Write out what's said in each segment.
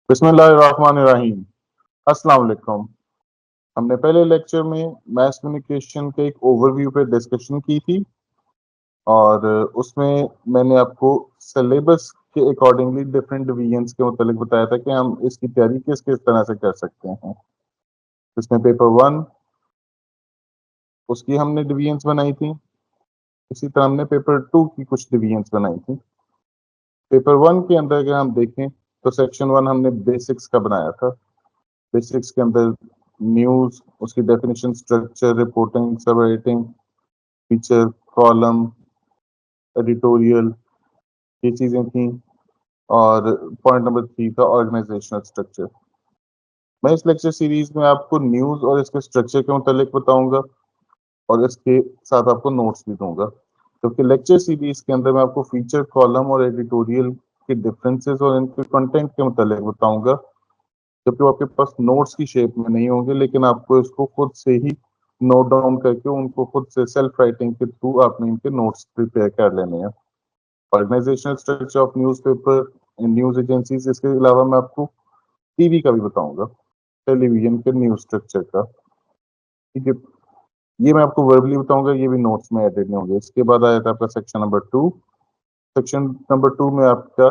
बिस्मिल्लाहिर्रहमानिर्रहीम। अस्सलाम वालेकुम। हमने पहले लेक्चर में मैस कम्युनिकेशन के एक ओवरव्यू पे डिस्कशन की थी और उसमें मैंने आपको सिलेबस के अकॉर्डिंगली डिफरेंट डिवीजन्स के मुतालिक बताया था कि हम इसकी तैयारी किस किस तरह से कर सकते हैं। इसमें पेपर 1 उसकी हमने डिवीजन्स बनाई थी। इसी तरह हमने पेपर 2 की कुछ डिवीजन्स बनाई थी। पेपर 1 के अंदर अगर हम देखें तो सेक्शन 1 हमने बेसिक्स का बनाया था। बेसिक्स के अंदर न्यूज़, उसकी डेफिनेशन, स्ट्रक्चर, रिपोर्टिंग, सब एडिटिंग, फीचर, कॉलम, एडिटोरियल, ये चीज़ें थी। और पॉइंट नंबर 3 था ऑर्गेनाइजेशनल स्ट्रक्चर। मैं इस लेक्चर सीरीज में आपको न्यूज़ और इसके स्ट्रक्चर के मुतालिक बताऊंगा और इसके साथ आपको नोट्स भी दूंगा, क्योंकि लेक्चर सीरीज के अंदर मैं आपको फीचर, कॉलम और एडिटोरियल के डिफरेंसेस और इनके कंटेंट के मुतालिक बताऊंगा, जबकि वो आपके पास नोट्स की शेप में नहीं होंगे, लेकिन आपको इसको खुद से ही नोट डाउन करके उनको खुद से सेल्फ राइटिंग के थ्रू आपने इनके नोट्स प्रिपेयर कर लेने हैं। Organisational structure of newspaper, news agencies, इसके अलावा मैं आपको टीवी का भी बताऊंगा, टेलीविजन के न्यूज़ स्ट्रक्चर का। ठीक है, ये मैं आपको वर्बली बताऊंगा, ये भी नोट्स में एडेड नहीं होंगे। इसके बाद आया था आपका सेक्शन नंबर 2। सेक्शन नंबर 2 में आपका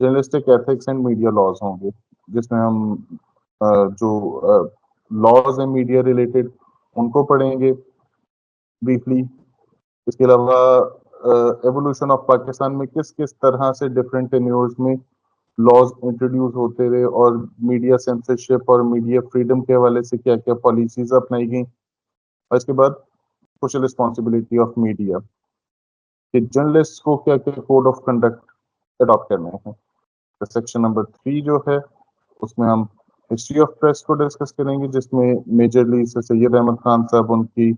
journalistic ethics and media laws होंगे, जिसमें हम जो लॉज हैं मीडिया रिलेटेड उनको पढ़ेंगे ब्रीफली। इसके अलावा एवोल्यूशन ऑफ पाकिस्तान में किस किस तरह से डिफरेंट टेन्योर्स में लॉज इंट्रोड्यूस होते रहे और मीडिया सेंसरशिप और मीडिया फ्रीडम के हवाले से क्या क्या पॉलिसीज अपनाई गई। और इसके बाद सोशल रिस्पॉन्सिबिलिटी ऑफ मीडिया कि जर्नलिस्ट को क्या क्या कोड ऑफ कंडक्ट अडॉप्ट करने हैं। तो सेक्शन नंबर 3 जो है उसमें हम हिस्ट्री ऑफ प्रेस को डिस्कस करेंगे, जिसमें मेजरली सर सैयद अहमद खान साहब, उनकी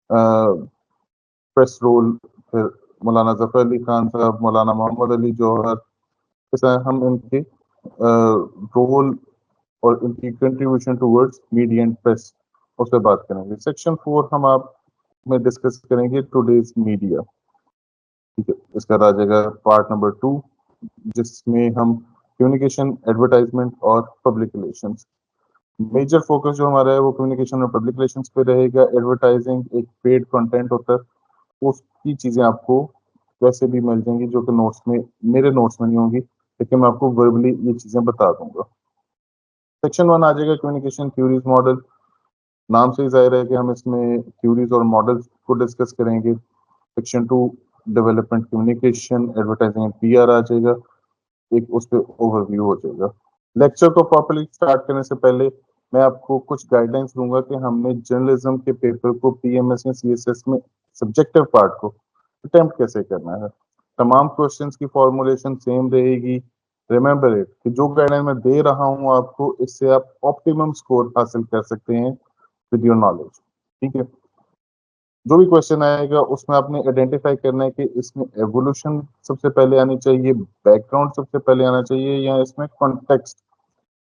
प्रेस रोल, फिर मौलाना जफर अली खान साहब, मौलाना मोहम्मद अली जौहर, इस तरह हम इनके रोल और इनकी contribution towards media and press उस पर बात करेंगे। सेक्शन 4 हम आप में डिस्कस करेंगे टुडेज मीडिया। ठीक है, इसका आ जाएगा पार्ट नंबर 2, जिसमें हम कम्युनिकेशन, एडवर्टाइजमेंट और पब्लिक रिलेशंस। मेजर फोकस जो हमारा है वो कम्युनिकेशन और पब्लिक रिलेशंस पे रहेगा। एडवर्टाइजिंग एक पेड कंटेंट होता है, उसकी चीजें आपको वैसे भी मिल जाएंगी जो कि नोट्स में, मेरे नोट्स में नहीं होंगी, लेकिन मैं आपको वर्बली ये चीजें बता दूंगा। सेक्शन 1 आ जाएगा कम्युनिकेशन थ्योरीज मॉडल। नाम से ही जाहिर है कि हम इसमें थ्योरीज और मॉडल्स को डिस्कस करेंगे। Section 2 development communication, advertising and PR आ जाएगा, एक उस पर ओवरव्यू हो जाएगा। लेक्चर को प्रॉपर्ली स्टार्ट करने से पहले मैं आपको कुछ गाइडलाइंस दूंगा कि हमने जर्नलिज्म के पेपर को पीएमएस या सीएसएस में सब्जेक्टिव पार्ट को अटेम्प्ट कैसे करना है। तमाम क्वेश्चंस की फॉर्मुलेशन सेम रहेगी। रिमेंबर इट कि जो गाइडलाइन मैं दे रहा हूं आपको, इससे आप ऑप्टिमम स्कोर हासिल कर सकते हैं विद योर नॉलेज। ठीक है, जो भी क्वेश्चन आएगा उसमें आपने आइडेंटिफाई करना है कि इसमें एवोल्यूशन सबसे पहले आनी चाहिए, बैकग्राउंड सबसे पहले आना चाहिए, या इसमें कॉन्टेक्स्ट।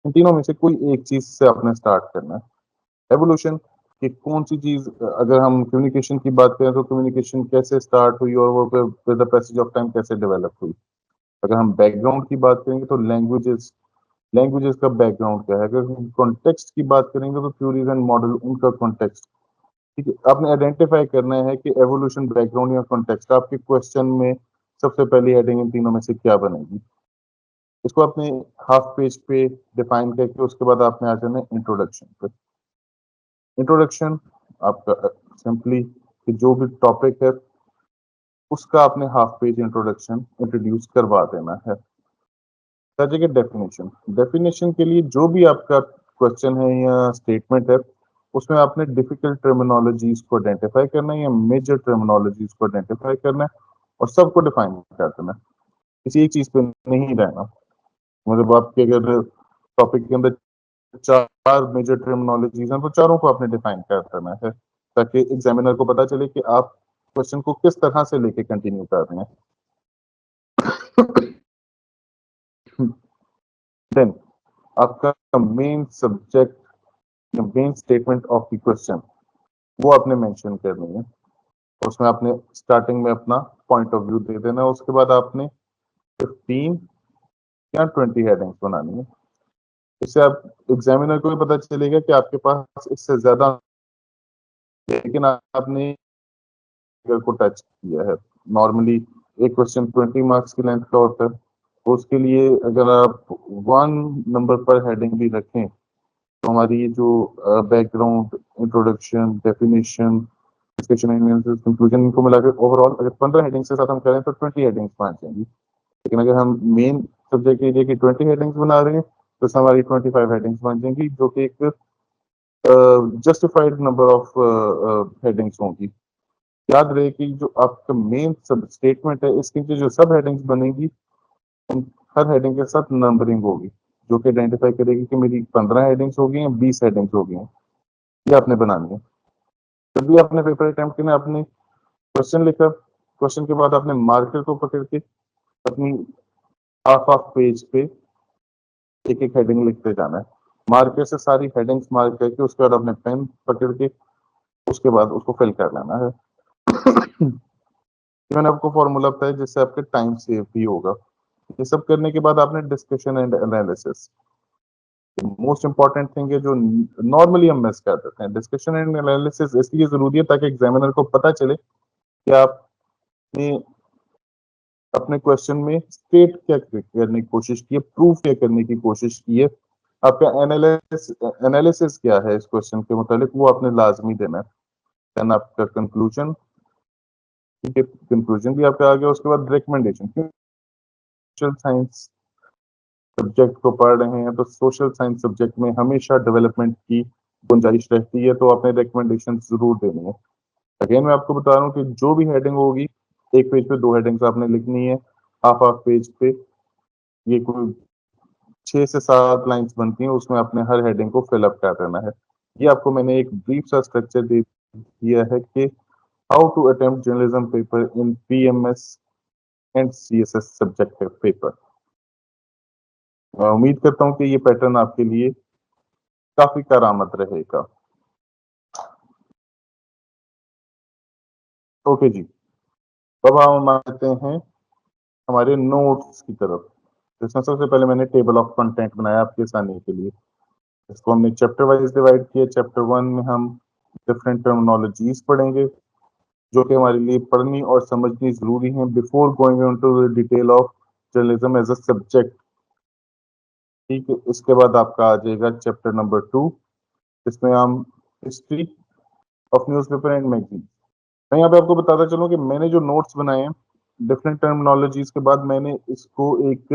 इन तीनों में से कोई एक चीज से आपने स्टार्ट करना है। एवोल्यूशन कि कौन सी चीज, अगर हम कम्युनिकेशन की बात करें तो कम्युनिकेशन कैसे स्टार्ट हुई और वो with the passage of time कैसे डेवलप हुई। अगर हम बैकग्राउंड की बात करेंगे तो लैंग्वेजेस, लैंग्वेजेस का बैकग्राउंड क्या है। अगर हम कॉन्टेक्स्ट की बात करेंगे तो थ्योरीज एंड मॉडल, उनका कॉन्टेक्स्ट। ठीक है, आपने आइडेंटिफाई करना है कि एवोल्यूशन, बैकग्राउंड या कॉन्टेक्स्ट आपके क्वेश्चन में सबसे पहली हेडिंग इन तीनों में से क्या बनेगी। इसको आपने हाफ पेज पे डिफाइन करके उसके बाद आपने आ जाना इंट्रोडक्शन पे। इंट्रोडक्शन आपका सिंपली कि जो भी टॉपिक है उसका आपने हाफ पेज इंट्रोडक्शन इंट्रोड्यूस करवा देना है। जगह डेफिनेशन, डेफिनेशन के लिए जो भी आपका क्वेश्चन है या स्टेटमेंट है, उसमें आपने डिफिकल्ट टर्मिनोलॉजीज को आइडेंटिफाई करना है या मेजर टर्मिनोलॉजीज को आइडेंटिफाई करना है और सबको डिफाइन कर देना है। किसी एक चीज पे नहीं रहना। मतलब आपके अगर टॉपिक के अंदर 4 मेजर टर्मिनोलॉजीज हैं तो चारों को आपने डिफाइन कर देना है, ताकि एग्जामिनर को पता चले कि आप क्वेश्चन को किस तरह से लेके कंटिन्यू कर रहे हैं। देन आपका main subject, main statement of the question, वो आपने मेंशन करनी है। उसमें आपने स्टार्टिंग में अपना पॉइंट ऑफ व्यू दे देना है। उसके बाद आपने 15 या 20 हेडिंग्स बनानी है। इससे आप एग्जामिनर को भी पता चलेगा कि आपके पास इससे ज्यादा, लेकिन आपने को टच किया है। नॉर्मली एक क्वेश्चन 20 मार्क्स की लेंथ का होता है, तो उसके लिए अगर आप 1 नंबर पर हेडिंग भी रखें तो हमारी ये जो background, introduction, definition, discussion, analysis, conclusion, इनको मिलाकर ओवरऑल अगर 15 हेडिंग्स के साथ हम करें तो 20 हेडिंग्स बन जाएंगी। लेकिन अगर हम मेन सब्जेक्ट के लिए कि 20 हेडिंग्स बना रहे हैं तो इसमें हमारी 25 हेडिंग्स बन जाएंगी, जो कि एक जस्टिफाइड नंबर ऑफ हेडिंग्स होंगी। याद रहे कि जो आपका मेन सब स्टेटमेंट है, इसके नीचे जो सब हेडिंग्स बनेगी उन हर हेडिंग के साथ नंबरिंग होगी, जो कि आइडेंटिफाई करेगी कि मेरी 15 हेडिंग्स हो गई हैं, 20 हेडिंग्स हो गई हैं। ये आपने बनानी है। जब भी आपने पेपर अटेम्प्ट करना, आपने क्वेश्चन लिखा, क्वेश्चन के बाद आपने मार्कर को पकड़ के अपनी हाफ ऑफ पेज पे एक एक हेडिंग लिखते जाना है। मार्कर से सारी हेडिंग्स मार्क करके उसके बाद अपने पेन पकड़ के उसके बाद उसको फिल कर लेना है। मैंने आपको फॉर्मूला बताया जिससे आपके टाइम सेव भी होगा। ये सब करने के बाद आपने discussion and analysis, most important thing है जो नॉर्मली हम मिस कर देते हैं। डिस्कशन एंड एनालिसिस इसलिए जरूरी है ताकि एग्जामिनर को पता चले कि आपने अपने क्वेश्चन में स्टेट क्या करने की कोशिश की है, प्रूफ क्या करने की कोशिश की है, आपका एनालिसिस क्या है इस क्वेश्चन के मुतालिक, वो आपने लाजमी देना है। देन आपका कंक्लूजन, ठीक है, कंक्लूजन भी आपका आ गया। उसके बाद रिकमेंडेशन। सोशल साइंस सब्जेक्ट को पढ़ रहे हैं तो सोशल साइंस सब्जेक्ट में हमेशा डेवलपमेंट की गुंजाइश रहती है, तो आपने रिकमेंडेशन जरूर देनी है। अगेन मैं आपको बता रहा हूँ कि जो भी हेडिंग होगी, एक पेज पे 2 हेडिंग्स आपने लिखनी है, हाफ हाफ पेज पे ये कोई 6 से 7 लाइंस बनती हैं, उसमें आपने हर हेडिंग को फिलअप कर देना है। ये आपको मैंने एक ब्रीफ सा स्ट्रक्चर दे दिया है कि how to attempt journalism paper in PMS and CSS subjective paper. उम्मीद करता हूँ कि ये पैटर्न आपके लिए काफी करामत रहेगा। ओके जी, अब हम आते हैं हमारे नोट्स की तरफ। इसमें सबसे पहले मैंने टेबल ऑफ कंटेंट बनाया आपके आसानी के लिए। इसको हमने चैप्टर वाइज डिवाइड किया। चैप्टर 1 में हम डिफरेंट टर्मिनोलॉजीज पढ़ेंगे जो कि हमारे लिए पढ़नी और समझनी जरूरी है before going into the detail of journalism as a subject. ठीक है, इसके बाद आपका आ जाएगा चैप्टर नंबर 2, इसमें हम history of newspaper and magazine. मैं यहाँ पे आपको बताता चलूँ कि मैंने जो नोट्स बनाए हैं डिफरेंट टर्मिनोलॉजीज के बाद, मैंने इसको एक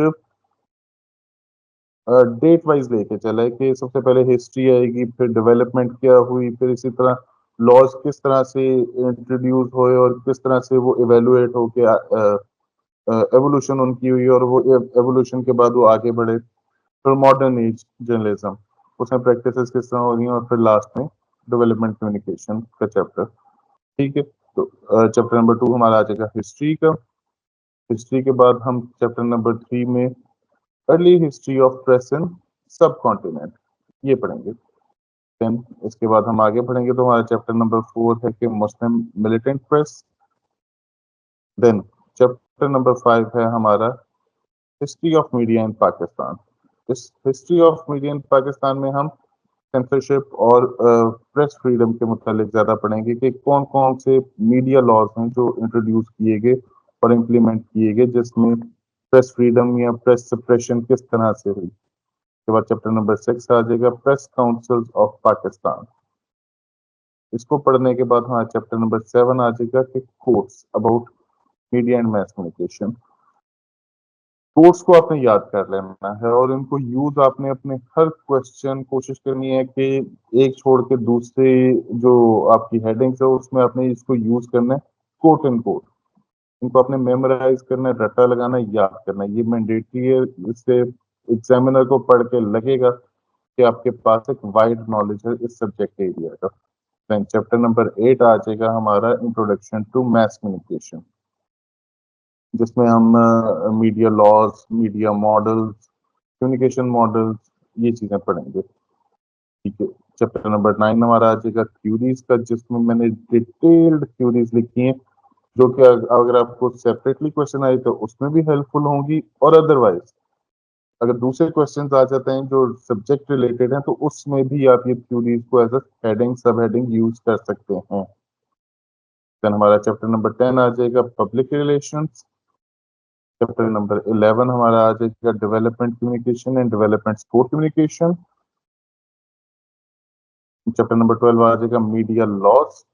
डेट वाइज लेके चला है कि सबसे पहले हिस्ट्री आएगी, फिर डेवलपमेंट क्या हुई, फिर इसी तरह लॉज किस तरह से इंट्रोड्यूस हुए और किस तरह से वो इवेलुएट होके एवोल्यूशन उनकी हुई और वो एवोल्यूशन के बाद वो आगे बढ़े। फिर मॉडर्न एज जर्नलिज्म, उसमें प्रैक्टिसेस किस तरह हो रही हैं, और फिर लास्ट में डेवलपमेंट कम्युनिकेशन का चैप्टर। ठीक है, तो चैप्टर नंबर 2 हमारा आ जाएगा हिस्ट्री का। हिस्ट्री के बाद हम चैप्टर नंबर 3 में early history of press in सब कॉन्टिनेंट ये पढ़ेंगे। देन इसके बाद हम आगे पढ़ेंगे तो हमारा चैप्टर नंबर 4 है कि Muslim militant press. Then chapter number 5 है हमारा history of media in Pakistan. इस history of media in Pakistan में हम सेंसरशिप और प्रेस फ्रीडम के मुतालिक ज्यादा पढ़ेंगे कि कौन कौन से मीडिया लॉज हैं जो इंट्रोड्यूस किए गए और इम्प्लीमेंट किए गए जिसमें प्रेस फ्रीडम या प्रेस सप्रेशन किस तरह से हुई। उसके बाद चैप्टर नंबर 6 आ जाएगा प्रेस काउंसिल्स ऑफ पाकिस्तान। इसको पढ़ने के बाद हमारा चैप्टर नंबर 7 आ जाएगा कि quotes about media and mass communication. Quotes को आपने याद कर लेना है और इनको यूज आपने अपने हर क्वेश्चन कोशिश करनी है कि एक छोड़ के दूसरे जो आपकी हेडिंग्स है उसमें आपने इसको यूज करना है, कोट एंड कोट। इनको आपने मेमोराइज करना है, रट्टा लगाना है, याद करना है, ये मैंडेटरी है। इससे एग्जामिनर को पढ़ के लगेगा कि आपके पास एक वाइड नॉलेज है इस सब्जेक्ट एरिया का। देन चैप्टर नंबर 8 आ जाएगा हमारा इंट्रोडक्शन टू मैस कम्युनिकेशन, जिसमें हम media laws, media models, communication models, ये चीजें पढ़ेंगे। ठीक है, चैप्टर नंबर 9 हमारा आ जाएगा थ्योरीज का, जिसमें मैंने डिटेल्ड थ्योरीज लिखी हैं जो कि अगर आपको सेपरेटली क्वेश्चन आए तो उसमें भी हेल्पफुल होंगी और अदरवाइज अगर दूसरे क्वेश्चंस आ जाते हैं जो सब्जेक्ट रिलेटेड हैं तो उसमें भी आप ये थ्योरीज को as a heading sub heading use कर सकते हैं। देन हमारा चैप्टर नंबर 10 आ जाएगा पब्लिक रिलेशंस। चैप्टर नंबर 11 हमारा आ जाएगा development communication and development support communication. Chapter number 12 आ जाएगा मीडिया लॉस।